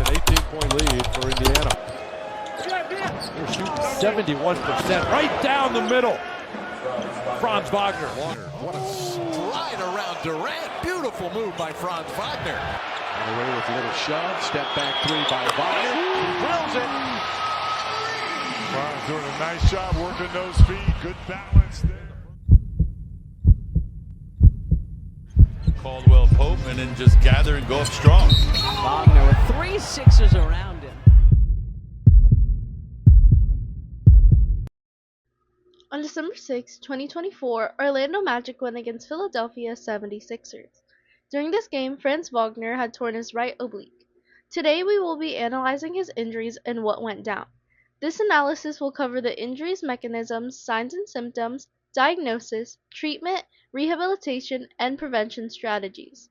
an 18-point lead for Indiana. They're shooting 71%, right down the middle. Franz Wagner. What a stride around Durant. Beautiful move by Franz Wagner. On the way with a little shove. Step back three by Wagner. He drills it. Franz doing a nice job working those feet. Good balance there. Caldwell Pope, and then just gather and go up strong. Wagner with 3 sixers around him. On December 6, 2024, Orlando Magic won against Philadelphia 76ers. During this game, Franz Wagner had torn his right oblique. Today we will be analyzing his injuries and what went down. This analysis will cover the injury's mechanisms, signs and symptoms, diagnosis, treatment, rehabilitation, and prevention strategies.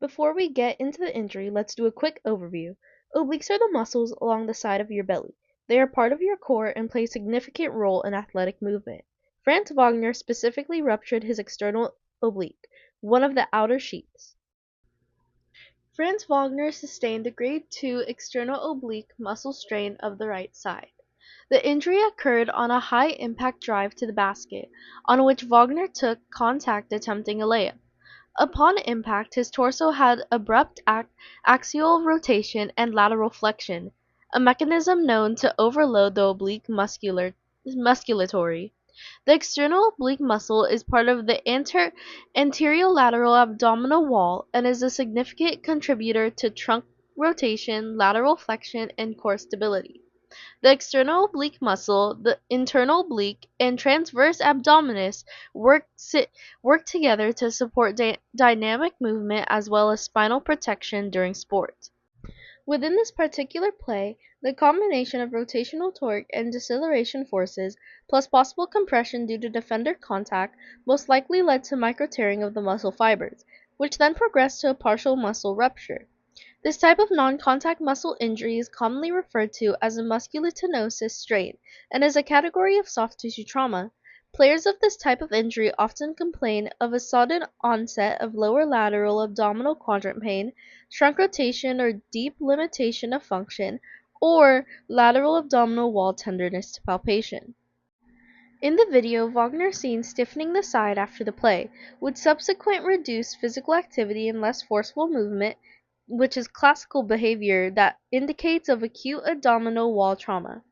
Before we get into the injury, let's do a quick overview. Obliques are the muscles along the side of your belly. They are part of your core and play a significant role in athletic movement. Franz Wagner specifically ruptured his external oblique, one of the outer sheaths. Franz Wagner sustained a grade 2 external oblique muscle strain of the right side. The injury occurred on a high-impact drive to the basket, on which Wagner took contact attempting a layup. Upon impact, his torso had abrupt axial rotation and lateral flexion, a mechanism known to overload the oblique musculatory. The external oblique muscle is part of the anterolateral abdominal wall and is a significant contributor to trunk rotation, lateral flexion, and core stability. The external oblique muscle, the internal oblique, and transverse abdominis work together to support dynamic movement as well as spinal protection during sport. Within this particular play, the combination of rotational torque and deceleration forces, plus possible compression due to defender contact, most likely led to micro-tearing of the muscle fibers, which then progressed to a partial muscle rupture. This type of non-contact muscle injury is commonly referred to as a musculotenosis strain and is a category of soft tissue trauma. Players of this type of injury often complain of a sudden onset of lower lateral abdominal quadrant pain, trunk rotation or deep limitation of function, or lateral abdominal wall tenderness to palpation. In the video, Wagner is seen stiffening the side after the play, with subsequent reduced physical activity and less forceful movement, which is classical behavior that indicates of acute abdominal wall trauma.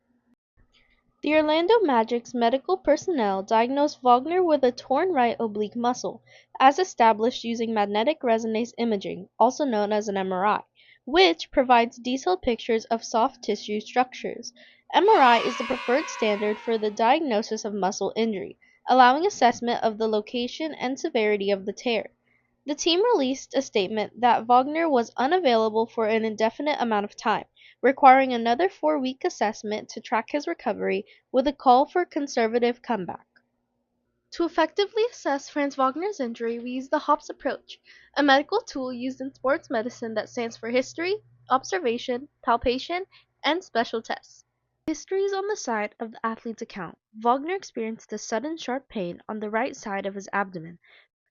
The Orlando Magic's medical personnel diagnosed Wagner with a torn right oblique muscle, as established using magnetic resonance imaging, also known as an MRI, which provides detailed pictures of soft tissue structures. MRI is the preferred standard for the diagnosis of muscle injury, allowing assessment of the location and severity of the tear. The team released a statement that Wagner was unavailable for an indefinite amount of time, requiring another 4-week assessment to track his recovery, with a call for conservative comeback. To effectively assess Franz Wagner's injury, we use the HOPS approach, a medical tool used in sports medicine that stands for history, observation, palpation, and special tests. History is on the side of the athlete's account. Wagner experienced a sudden sharp pain on the right side of his abdomen.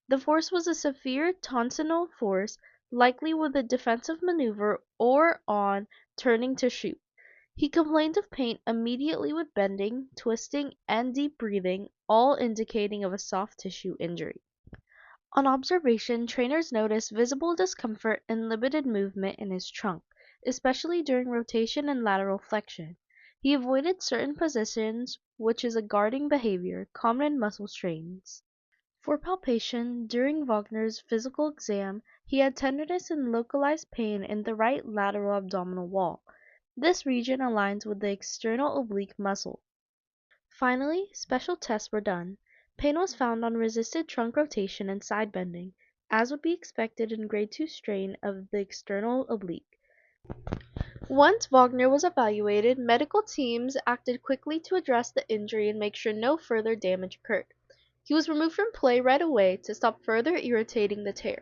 The force was a severe tonsillar force, likely with a defensive maneuver or on turning to shoot. He complained of pain immediately with bending, twisting, and deep breathing, all indicating of a soft tissue injury. On observation, trainers noticed visible discomfort and limited movement in his trunk, especially during rotation and lateral flexion. He avoided certain positions, which is a guarding behavior common in muscle strains. For palpation, during Wagner's physical exam, he had tenderness and localized pain in the right lateral abdominal wall. This region aligns with the external oblique muscle. Finally, special tests were done. Pain was found on resisted trunk rotation and side bending, as would be expected in grade 2 strain of the external oblique. Once Wagner was evaluated, medical teams acted quickly to address the injury and make sure no further damage occurred. He was removed from play right away to stop further irritating the tear.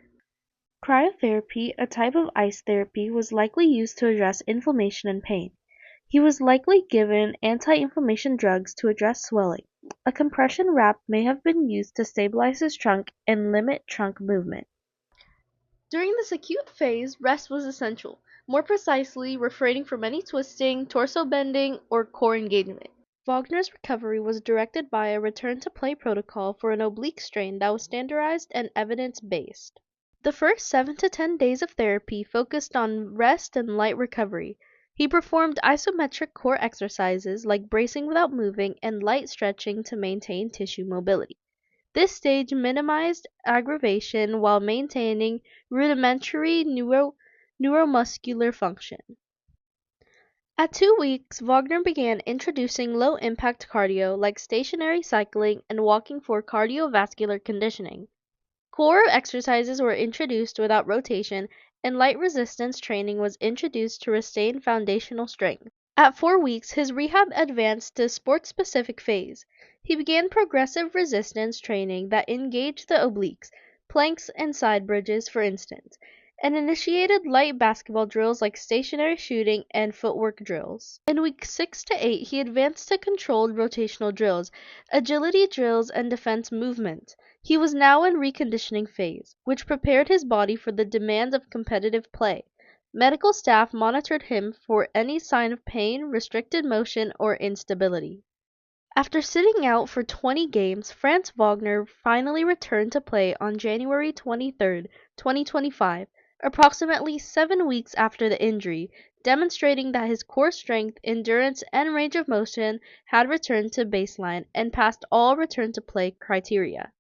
Cryotherapy, a type of ice therapy, was likely used to address inflammation and pain. He was likely given anti-inflammation drugs to address swelling. A compression wrap may have been used to stabilize his trunk and limit trunk movement. During this acute phase, rest was essential, more precisely, refraining from any twisting, torso bending, or core engagement. Wagner's recovery was directed by a return to play protocol for an oblique strain that was standardized and evidence-based. The first 7 to 10 days of therapy focused on rest and light recovery. He performed isometric core exercises like bracing without moving and light stretching to maintain tissue mobility. This stage minimized aggravation while maintaining rudimentary neuromuscular function. At 2 weeks, Wagner began introducing low-impact cardio like stationary cycling and walking for cardiovascular conditioning. Core exercises were introduced without rotation, and light resistance training was introduced to sustain foundational strength. At 4 weeks, his rehab advanced to sport-specific phase. He began progressive resistance training that engaged the obliques, planks and side bridges, for instance, and initiated light basketball drills like stationary shooting and footwork drills. In weeks 6 to 8, he advanced to controlled rotational drills, agility drills, and defense movement. He was now in reconditioning phase, which prepared his body for the demands of competitive play. Medical staff monitored him for any sign of pain, restricted motion, or instability. After sitting out for 20 games, Franz Wagner finally returned to play on January 23, 2025, approximately 7 weeks after the injury, demonstrating that his core strength, endurance, and range of motion had returned to baseline and passed all return-to-play criteria.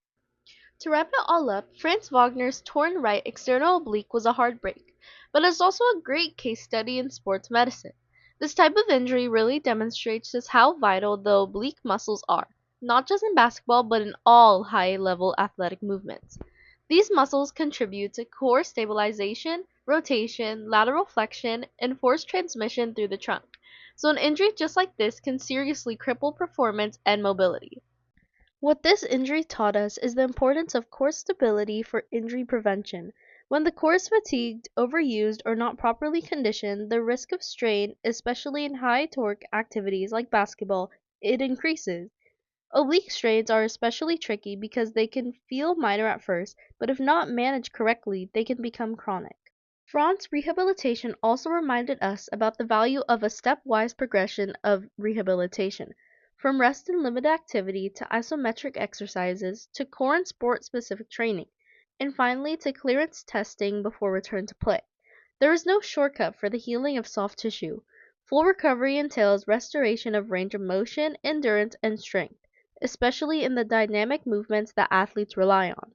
To wrap it all up, Franz Wagner's torn right external oblique was a hard break, but it's also a great case study in sports medicine. This type of injury really demonstrates just how vital the oblique muscles are, not just in basketball but in all high-level athletic movements. These muscles contribute to core stabilization, rotation, lateral flexion, and force transmission through the trunk. So an injury just like this can seriously cripple performance and mobility. What this injury taught us is the importance of core stability for injury prevention. When the core is fatigued, overused, or not properly conditioned, the risk of strain, especially in high torque activities like basketball, it increases. Oblique strains are especially tricky because they can feel minor at first, but if not managed correctly, they can become chronic. Franz's rehabilitation also reminded us about the value of a stepwise progression of rehabilitation. From rest and limited activity to isometric exercises to core and sport-specific training, and finally to clearance testing before return to play. There is no shortcut for the healing of soft tissue. Full recovery entails restoration of range of motion, endurance, and strength, especially in the dynamic movements that athletes rely on.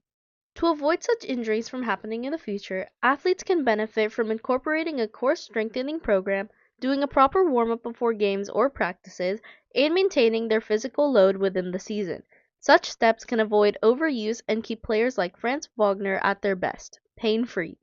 To avoid such injuries from happening in the future, athletes can benefit from incorporating a core strengthening program, doing a proper warm-up before games or practices, and maintaining their physical load within the season. Such steps can avoid overuse and keep players like Franz Wagner at their best, pain-free.